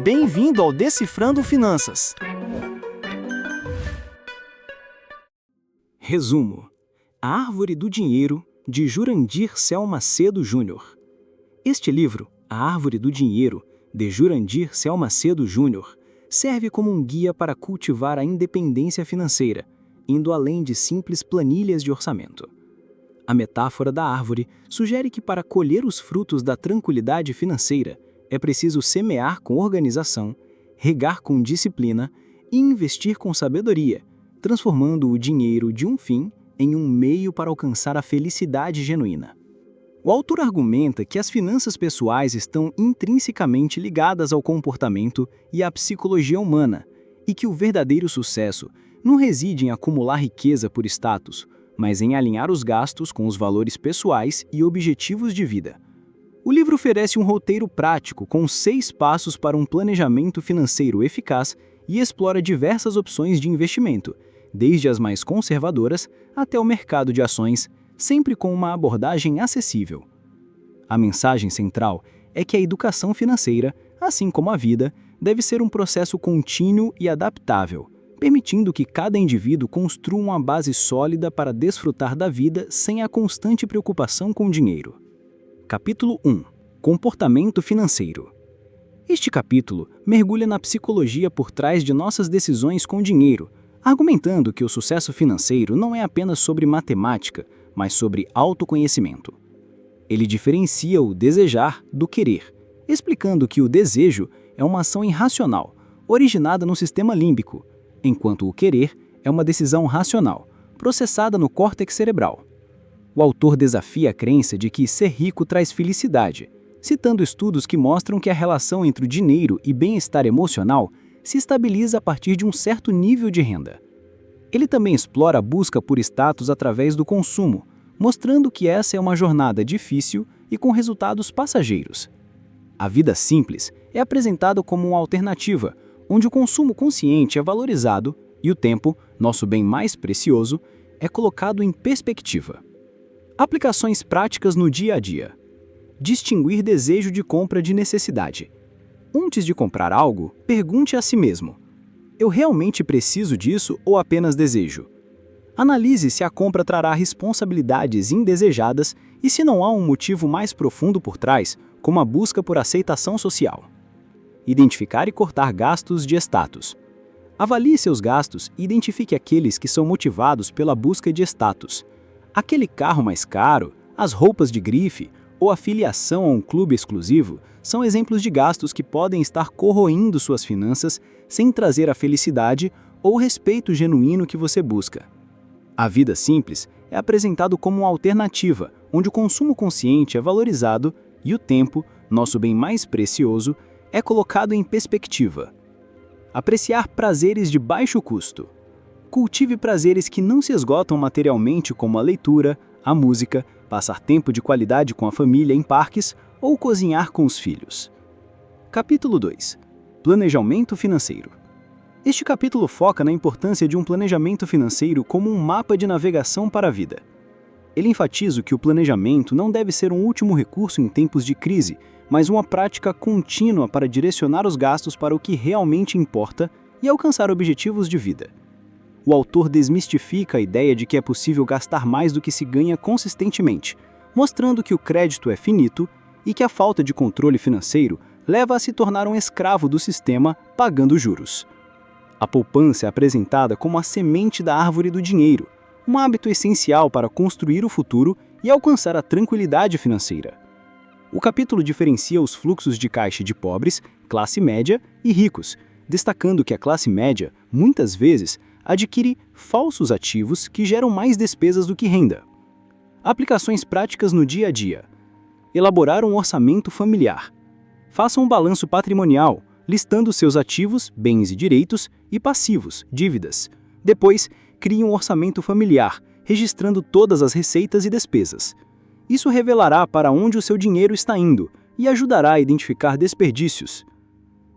Bem-vindo ao Decifrando Finanças. Resumo: A Árvore do Dinheiro, de Jurandir Cel Macedo Júnior. Este livro, A Árvore do Dinheiro, de Jurandir Cel Macedo Júnior, serve como um guia para cultivar a independência financeira, indo além de simples planilhas de orçamento. A metáfora da árvore sugere que para colher os frutos da tranquilidade financeira, é preciso semear com organização, regar com disciplina e investir com sabedoria, transformando o dinheiro de um fim em um meio para alcançar a felicidade genuína. O autor argumenta que as finanças pessoais estão intrinsecamente ligadas ao comportamento e à psicologia humana, e que o verdadeiro sucesso não reside em acumular riqueza por status, mas em alinhar os gastos com os valores pessoais e objetivos de vida. O livro oferece um roteiro prático com 6 passos para um planejamento financeiro eficaz e explora diversas opções de investimento, desde as mais conservadoras até o mercado de ações, sempre com uma abordagem acessível. A mensagem central é que a educação financeira, assim como a vida, deve ser um processo contínuo e adaptável, permitindo que cada indivíduo construa uma base sólida para desfrutar da vida sem a constante preocupação com o dinheiro. Capítulo 1. Comportamento financeiro. Este capítulo mergulha na psicologia por trás de nossas decisões com dinheiro, argumentando que o sucesso financeiro não é apenas sobre matemática, mas sobre autoconhecimento. Ele diferencia o desejar do querer, explicando que o desejo é uma ação irracional, originada no sistema límbico, enquanto o querer é uma decisão racional, processada no córtex cerebral. O autor desafia a crença de que ser rico traz felicidade, citando estudos que mostram que a relação entre o dinheiro e bem-estar emocional se estabiliza a partir de um certo nível de renda. Ele também explora a busca por status através do consumo, mostrando que essa é uma jornada difícil e com resultados passageiros. A vida simples é apresentada como uma alternativa, onde o consumo consciente é valorizado e o tempo, nosso bem mais precioso, é colocado em perspectiva. Aplicações práticas no dia a dia. Distinguir desejo de compra de necessidade. Antes de comprar algo, pergunte a si mesmo: eu realmente preciso disso ou apenas desejo? Analise se a compra trará responsabilidades indesejadas e se não há um motivo mais profundo por trás, como a busca por aceitação social. Identificar e cortar gastos de status. Avalie seus gastos e identifique aqueles que são motivados pela busca de status. Aquele carro mais caro, as roupas de grife ou a filiação a um clube exclusivo são exemplos de gastos que podem estar corroendo suas finanças sem trazer a felicidade ou o respeito genuíno que você busca. A vida simples é apresentado como uma alternativa, onde o consumo consciente é valorizado e o tempo, nosso bem mais precioso, é colocado em perspectiva. Apreciar prazeres de baixo custo. Cultive prazeres que não se esgotam materialmente, como a leitura, a música, passar tempo de qualidade com a família em parques ou cozinhar com os filhos. Capítulo 2. Planejamento financeiro. Este capítulo foca na importância de um planejamento financeiro como um mapa de navegação para a vida. Ele enfatiza que o planejamento não deve ser um último recurso em tempos de crise, mas uma prática contínua para direcionar os gastos para o que realmente importa e alcançar objetivos de vida. O autor desmistifica a ideia de que é possível gastar mais do que se ganha consistentemente, mostrando que o crédito é finito e que a falta de controle financeiro leva a se tornar um escravo do sistema, pagando juros. A poupança é apresentada como a semente da árvore do dinheiro, um hábito essencial para construir o futuro e alcançar a tranquilidade financeira. O capítulo diferencia os fluxos de caixa de pobres, classe média e ricos, destacando que a classe média, muitas vezes, adquire falsos ativos que geram mais despesas do que renda. Aplicações práticas no dia a dia. Elaborar um orçamento familiar. Faça um balanço patrimonial, listando seus ativos, bens e direitos, e passivos, dívidas. Depois, crie um orçamento familiar, registrando todas as receitas e despesas. Isso revelará para onde o seu dinheiro está indo e ajudará a identificar desperdícios.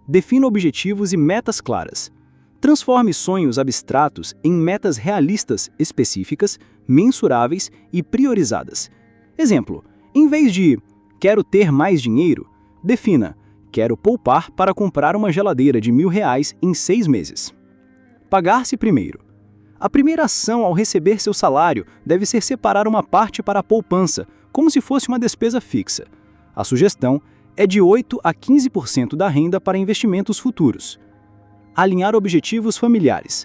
Defina objetivos e metas claras. Transforme sonhos abstratos em metas realistas, específicas, mensuráveis e priorizadas. Exemplo: em vez de "quero ter mais dinheiro", defina Quero poupar para comprar uma geladeira de R$ 1.000 em 6 meses. Pagar-se primeiro. A primeira ação ao receber seu salário deve ser separar uma parte para a poupança, como se fosse uma despesa fixa. A sugestão é de 8 a 15% da renda para investimentos futuros. Alinhar objetivos familiares.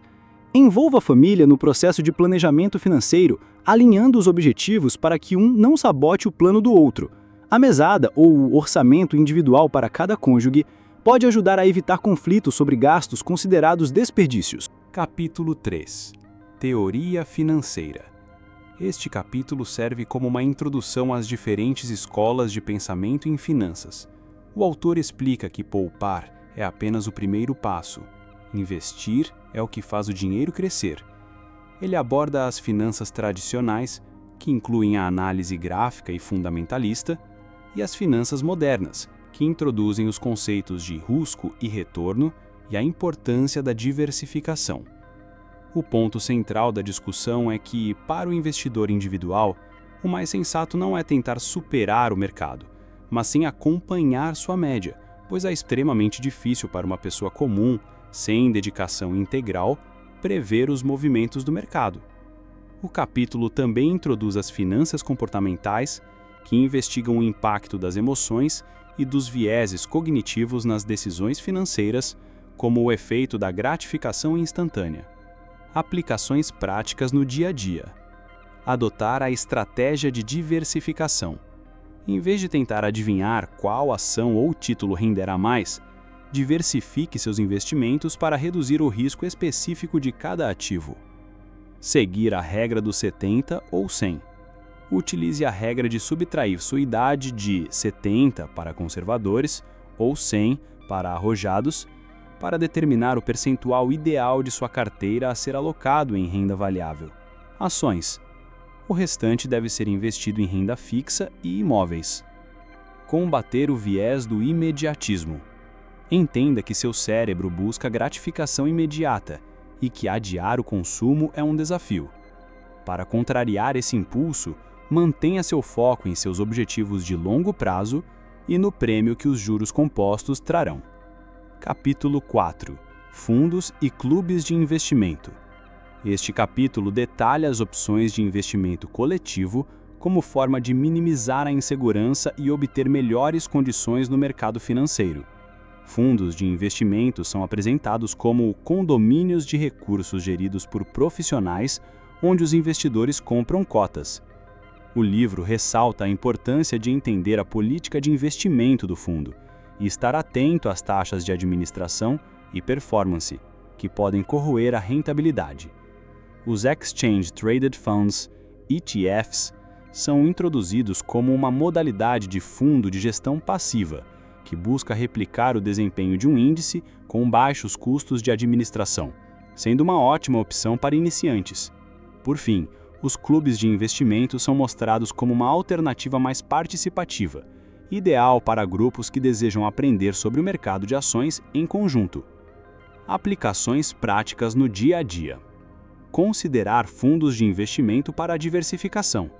Envolva a família no processo de planejamento financeiro, alinhando os objetivos para que um não sabote o plano do outro. A mesada ou o orçamento individual para cada cônjuge pode ajudar a evitar conflitos sobre gastos considerados desperdícios. Capítulo 3. Teoria financeira. Este capítulo serve como uma introdução às diferentes escolas de pensamento em finanças. O autor explica que poupar é apenas o primeiro passo. Investir é o que faz o dinheiro crescer. Ele aborda as finanças tradicionais, que incluem a análise gráfica e fundamentalista, e as finanças modernas, que introduzem os conceitos de risco e retorno e a importância da diversificação. O ponto central da discussão é que, para o investidor individual, o mais sensato não é tentar superar o mercado, mas sim acompanhar sua média, pois é extremamente difícil para uma pessoa comum, sem dedicação integral, prever os movimentos do mercado. O capítulo também introduz as finanças comportamentais, que investigam o impacto das emoções e dos vieses cognitivos nas decisões financeiras, como o efeito da gratificação instantânea. Aplicações práticas no dia a dia. Adotar a estratégia de diversificação. Em vez de tentar adivinhar qual ação ou título renderá mais, diversifique seus investimentos para reduzir o risco específico de cada ativo. Seguir a regra dos 70 ou 100. Utilize a regra de subtrair sua idade de 70 para conservadores ou 100 para arrojados, para determinar o percentual ideal de sua carteira a ser alocado em renda variável. Ações. O restante deve ser investido em renda fixa e imóveis. Combater o viés do imediatismo. Entenda que seu cérebro busca gratificação imediata e que adiar o consumo é um desafio. Para contrariar esse impulso, mantenha seu foco em seus objetivos de longo prazo e no prêmio que os juros compostos trarão. Capítulo 4. Fundos e clubes de investimento. Este capítulo detalha as opções de investimento coletivo como forma de minimizar a insegurança e obter melhores condições no mercado financeiro. Fundos de investimento são apresentados como condomínios de recursos geridos por profissionais, onde os investidores compram cotas. O livro ressalta a importância de entender a política de investimento do fundo e estar atento às taxas de administração e performance, que podem corroer a rentabilidade. Os Exchange Traded Funds, ETFs, são introduzidos como uma modalidade de fundo de gestão passiva, que busca replicar o desempenho de um índice com baixos custos de administração, sendo uma ótima opção para iniciantes. Por fim, os clubes de investimento são mostrados como uma alternativa mais participativa, ideal para grupos que desejam aprender sobre o mercado de ações em conjunto. Aplicações práticas no dia a dia. Considerar fundos de investimento para a diversificação.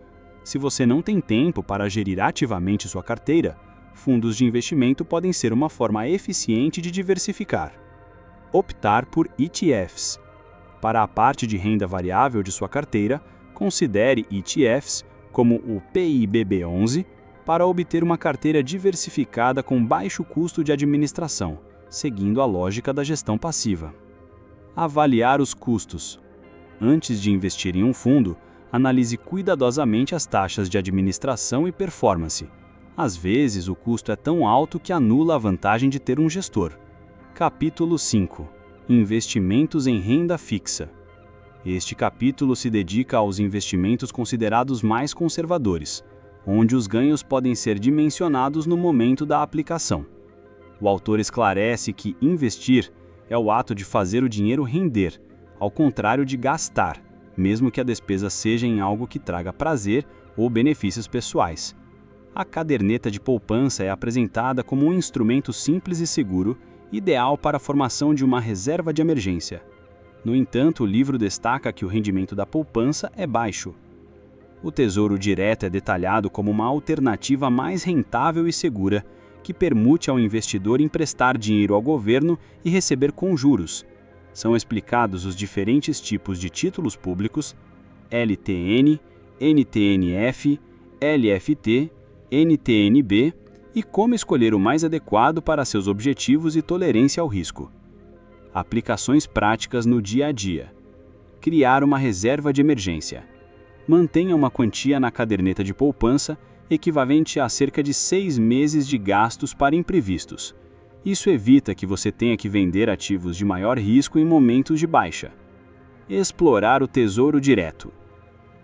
Se você não tem tempo para gerir ativamente sua carteira, fundos de investimento podem ser uma forma eficiente de diversificar. Optar por ETFs. Para a parte de renda variável de sua carteira, considere ETFs como o PIBB11 para obter uma carteira diversificada com baixo custo de administração, seguindo a lógica da gestão passiva. Avaliar os custos. Antes de investir em um fundo, analise cuidadosamente as taxas de administração e performance. Às vezes, o custo é tão alto que anula a vantagem de ter um gestor. Capítulo 5. Investimentos em renda fixa. Este capítulo se dedica aos investimentos considerados mais conservadores, onde os ganhos podem ser dimensionados no momento da aplicação. O autor esclarece que investir é o ato de fazer o dinheiro render, ao contrário de gastar, mesmo que a despesa seja em algo que traga prazer ou benefícios pessoais. A caderneta de poupança é apresentada como um instrumento simples e seguro, ideal para a formação de uma reserva de emergência. No entanto, o livro destaca que o rendimento da poupança é baixo. O Tesouro Direto é detalhado como uma alternativa mais rentável e segura, que permite ao investidor emprestar dinheiro ao governo e receber com juros. São explicados os diferentes tipos de títulos públicos, LTN, NTNF, LFT, NTNB e como escolher o mais adequado para seus objetivos e tolerância ao risco. Aplicações práticas no dia a dia. Criar uma reserva de emergência. Mantenha uma quantia na caderneta de poupança equivalente a cerca de 6 meses de gastos para imprevistos. Isso evita que você tenha que vender ativos de maior risco em momentos de baixa. Explorar o Tesouro Direto.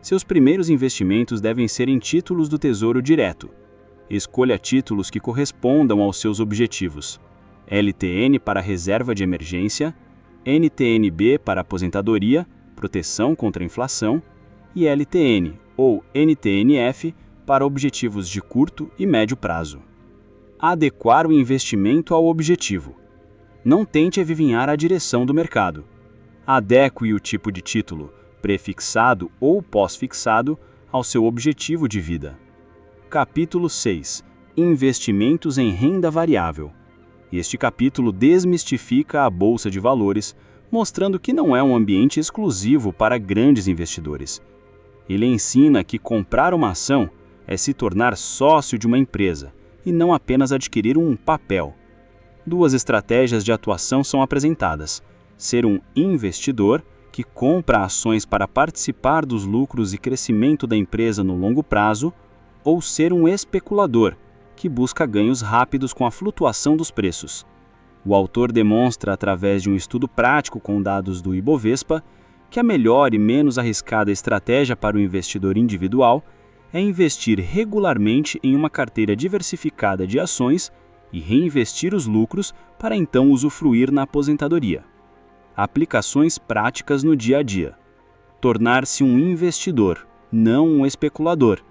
Seus primeiros investimentos devem ser em títulos do Tesouro Direto. Escolha títulos que correspondam aos seus objetivos. LTN para reserva de emergência, NTNB para aposentadoria, proteção contra a inflação, e LTN ou NTNF para objetivos de curto e médio prazo. Adequar o investimento ao objetivo. Não tente adivinhar a direção do mercado. Adeque o tipo de título, prefixado ou pós-fixado, ao seu objetivo de vida. Capítulo 6. Investimentos em renda variável. Este capítulo desmistifica a Bolsa de Valores, mostrando que não é um ambiente exclusivo para grandes investidores. Ele ensina que comprar uma ação é se tornar sócio de uma empresa e não apenas adquirir um papel. Duas estratégias de atuação são apresentadas: ser um investidor, que compra ações para participar dos lucros e crescimento da empresa no longo prazo, ou ser um especulador, que busca ganhos rápidos com a flutuação dos preços. O autor demonstra, através de um estudo prático com dados do Ibovespa, que a melhor e menos arriscada estratégia para o investidor individual é investir regularmente em uma carteira diversificada de ações e reinvestir os lucros para então usufruir na aposentadoria. Aplicações práticas no dia a dia. Tornar-se um investidor, não um especulador.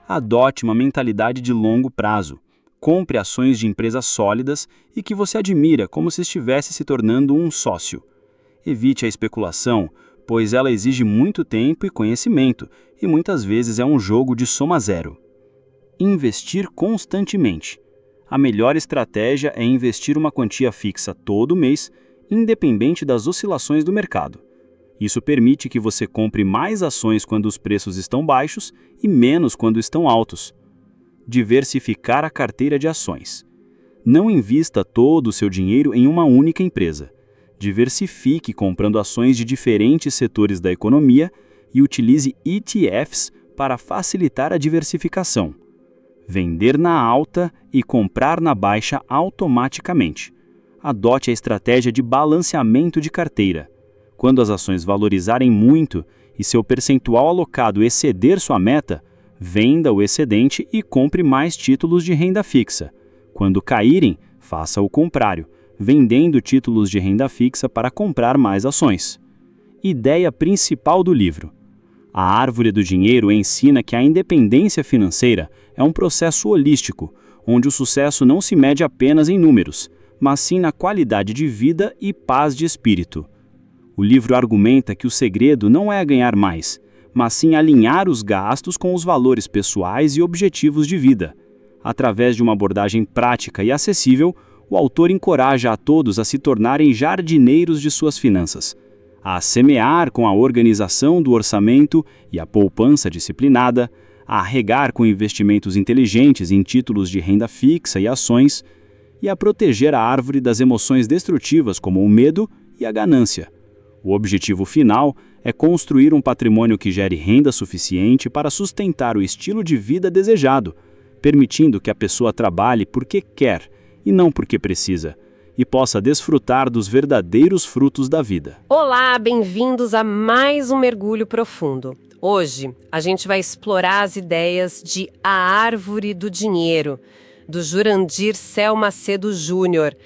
Adote uma mentalidade de longo prazo. Compre ações de empresas sólidas e que você admira como se estivesse se tornando um sócio. Evite a especulação, pois ela exige muito tempo e conhecimento, e muitas vezes é um jogo de soma zero. Investir constantemente. A melhor estratégia é investir uma quantia fixa todo mês, independente das oscilações do mercado. Isso permite que você compre mais ações quando os preços estão baixos e menos quando estão altos. Diversificar a carteira de ações. Não invista todo o seu dinheiro em uma única empresa. Diversifique comprando ações de diferentes setores da economia e utilize ETFs para facilitar a diversificação. Vender na alta e comprar na baixa automaticamente. Adote a estratégia de balanceamento de carteira. Quando as ações valorizarem muito e seu percentual alocado exceder sua meta, venda o excedente e compre mais títulos de renda fixa. Quando caírem, faça o contrário, vendendo títulos de renda fixa para comprar mais ações. Ideia principal do livro. A Árvore do Dinheiro ensina que a independência financeira é um processo holístico, onde o sucesso não se mede apenas em números, mas sim na qualidade de vida e paz de espírito. O livro argumenta que o segredo não é ganhar mais, mas sim alinhar os gastos com os valores pessoais e objetivos de vida. Através de uma abordagem prática e acessível, o autor encoraja a todos a se tornarem jardineiros de suas finanças, a semear com a organização do orçamento e a poupança disciplinada, a regar com investimentos inteligentes em títulos de renda fixa e ações, e a proteger a árvore das emoções destrutivas como o medo e a ganância. O objetivo final é construir um patrimônio que gere renda suficiente para sustentar o estilo de vida desejado, permitindo que a pessoa trabalhe porque quer e não porque precisa, e possa desfrutar dos verdadeiros frutos da vida. Olá, bem-vindos a mais um Mergulho Profundo. Hoje, a gente vai explorar as ideias de A Árvore do Dinheiro, do Jurandir Céu Macedo Júnior.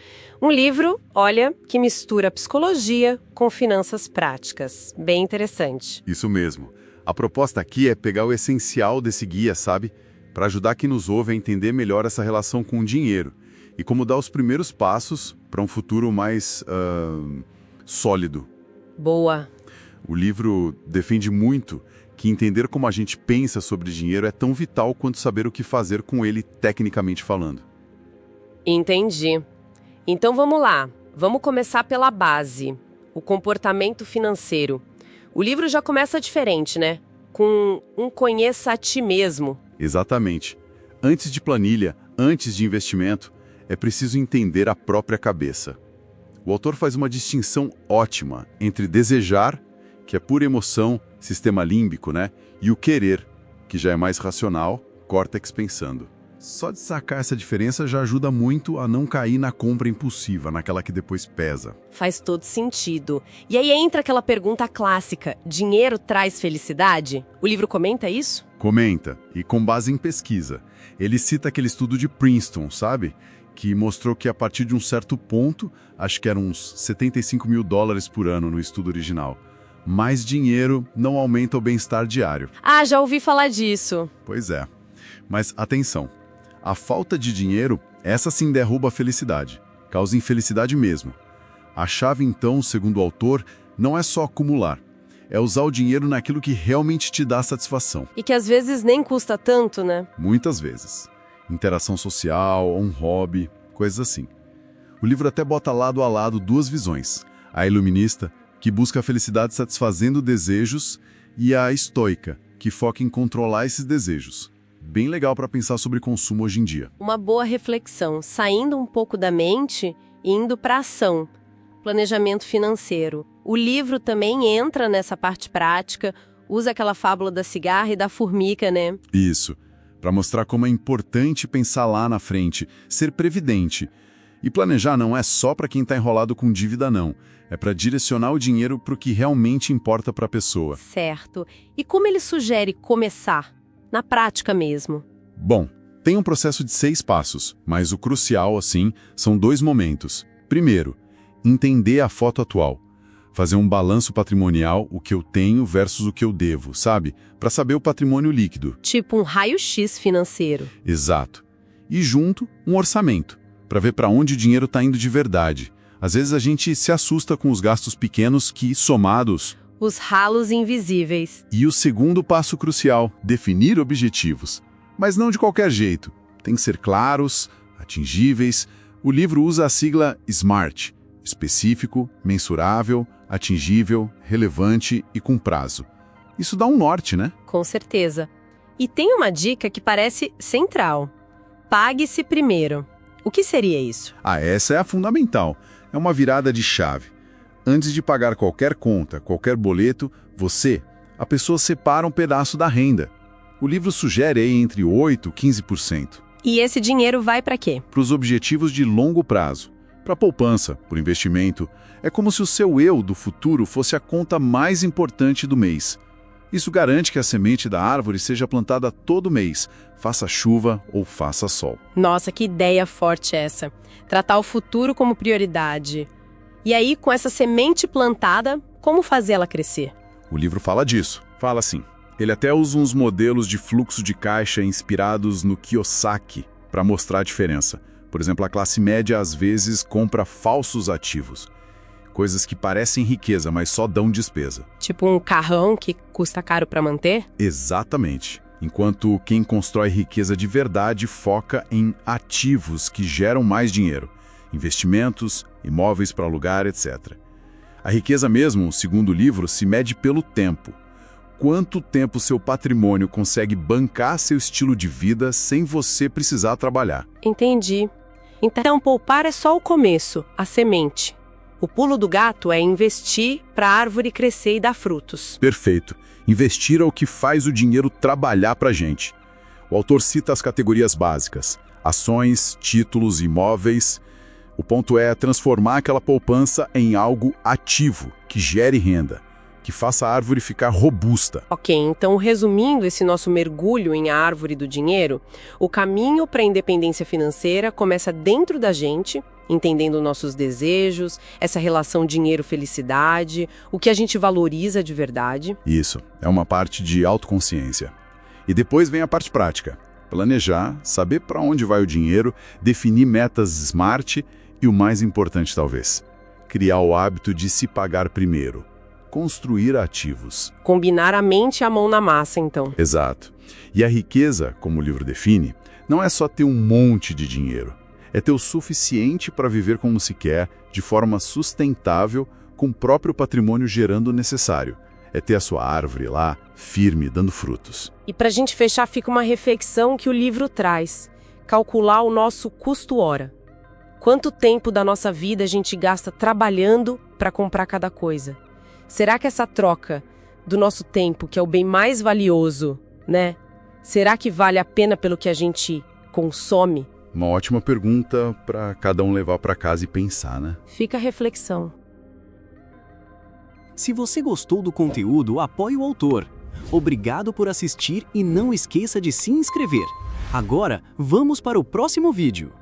Um livro, olha, que mistura psicologia com finanças práticas. Bem interessante. Isso mesmo. A proposta aqui é pegar o essencial desse guia, sabe? Para ajudar quem nos ouve a entender melhor essa relação com o dinheiro e como dar os primeiros passos para um futuro mais sólido. Boa. O livro defende muito que entender como a gente pensa sobre dinheiro é tão vital quanto saber o que fazer com ele tecnicamente falando. Entendi. Então vamos lá. Vamos começar pela base. O comportamento financeiro. O livro já começa diferente, né? Com um conheça a ti mesmo. Exatamente. Antes de planilha, antes de investimento, é preciso entender a própria cabeça. O autor faz uma distinção ótima entre desejar, que é pura emoção, sistema límbico, né? E o querer, que já é mais racional, córtex pensando. Só de sacar essa diferença já ajuda muito a não cair na compra impulsiva, naquela que depois pesa. Faz todo sentido. E aí entra aquela pergunta clássica: dinheiro traz felicidade? O livro comenta isso? Comenta, e com base em pesquisa. Ele cita aquele estudo de Princeton, sabe? Que mostrou que a partir de um certo ponto, acho que eram uns $75 mil por ano no estudo original, mais dinheiro não aumenta o bem-estar diário. Ah, já ouvi falar disso. Pois é. Mas atenção, a falta de dinheiro, essa sim derruba a felicidade, causa infelicidade mesmo. A chave então, segundo o autor, não é só acumular, é usar o dinheiro naquilo que realmente te dá satisfação. E que às vezes nem custa tanto, né? Muitas vezes. Interação social, um hobby, coisas assim. O livro até bota lado a lado duas visões. A iluminista, que busca a felicidade satisfazendo desejos, e a estoica, que foca em controlar esses desejos. Bem legal para pensar sobre consumo hoje em dia. Uma boa reflexão, saindo um pouco da mente e indo para a ação. Planejamento financeiro. O livro também entra nessa parte prática, usa aquela fábula da cigarra e da formiga, né? Isso, para mostrar como é importante pensar lá na frente, ser previdente. E planejar não é só para quem está enrolado com dívida, não. É para direcionar o dinheiro para o que realmente importa para a pessoa. Certo. E como ele sugere começar? Na prática mesmo. Bom, tem um processo de 6 passos, mas o crucial, assim, são 2 momentos. Primeiro, entender a foto atual. Fazer um balanço patrimonial, o que eu tenho versus o que eu devo, sabe? Para saber o patrimônio líquido. Tipo um raio-x financeiro. Exato. E junto, um orçamento, para ver para onde o dinheiro está indo de verdade. Às vezes a gente se assusta com os gastos pequenos que, somados... Os ralos invisíveis. E o segundo passo crucial, definir objetivos. Mas não de qualquer jeito. Tem que ser claros, atingíveis. O livro usa a sigla SMART. Específico, mensurável, atingível, relevante e com prazo. Isso dá um norte, né? Com certeza. E tem uma dica que parece central. Pague-se primeiro. O que seria isso? Essa é a fundamental. É uma virada de chave. Antes de pagar qualquer conta, qualquer boleto, a pessoa separa um pedaço da renda. O livro sugere aí entre 8% e 15%. E esse dinheiro vai para quê? Para os objetivos de longo prazo. Para poupança, por investimento. É como se o seu eu do futuro fosse a conta mais importante do mês. Isso garante que a semente da árvore seja plantada todo mês, faça chuva ou faça sol. Nossa, que ideia forte essa. Tratar o futuro como prioridade. E aí, com essa semente plantada, como fazer ela crescer? O livro fala disso. Fala assim. Ele até usa uns modelos de fluxo de caixa inspirados no Kiyosaki para mostrar a diferença. Por exemplo, a classe média às vezes compra falsos ativos. Coisas que parecem riqueza, mas só dão despesa. Tipo um carrão que custa caro para manter? Exatamente. Enquanto quem constrói riqueza de verdade foca em ativos que geram mais dinheiro. Investimentos, imóveis para alugar, etc. A riqueza mesmo, segundo o livro, se mede pelo tempo. Quanto tempo seu patrimônio consegue bancar seu estilo de vida sem você precisar trabalhar? Entendi. Então, poupar é só o começo, a semente. O pulo do gato é investir para a árvore crescer e dar frutos. Perfeito. Investir é o que faz o dinheiro trabalhar para a gente. O autor cita as categorias básicas: ações, títulos, imóveis. O ponto é transformar aquela poupança em algo ativo, que gere renda, que faça a árvore ficar robusta. Ok, então resumindo esse nosso mergulho em a árvore do dinheiro, o caminho para a independência financeira começa dentro da gente, entendendo nossos desejos, essa relação dinheiro-felicidade, o que a gente valoriza de verdade. Isso, é uma parte de autoconsciência. E depois vem a parte prática. Planejar, saber para onde vai o dinheiro, definir metas SMART e o mais importante talvez, criar o hábito de se pagar primeiro. Construir ativos. Combinar a mente e a mão na massa, então. Exato. E a riqueza, como o livro define, não é só ter um monte de dinheiro. É ter o suficiente para viver como se quer, de forma sustentável, com o próprio patrimônio gerando o necessário. É ter a sua árvore lá, firme, dando frutos. E para a gente fechar, fica uma reflexão que o livro traz: calcular o nosso custo-hora. Quanto tempo da nossa vida a gente gasta trabalhando para comprar cada coisa? Será que essa troca do nosso tempo, que é o bem mais valioso, né? Será que vale a pena pelo que a gente consome? Uma ótima pergunta para cada um levar para casa e pensar, né? Fica a reflexão. Se você gostou do conteúdo, apoie o autor. Obrigado por assistir e não esqueça de se inscrever. Agora, vamos para o próximo vídeo.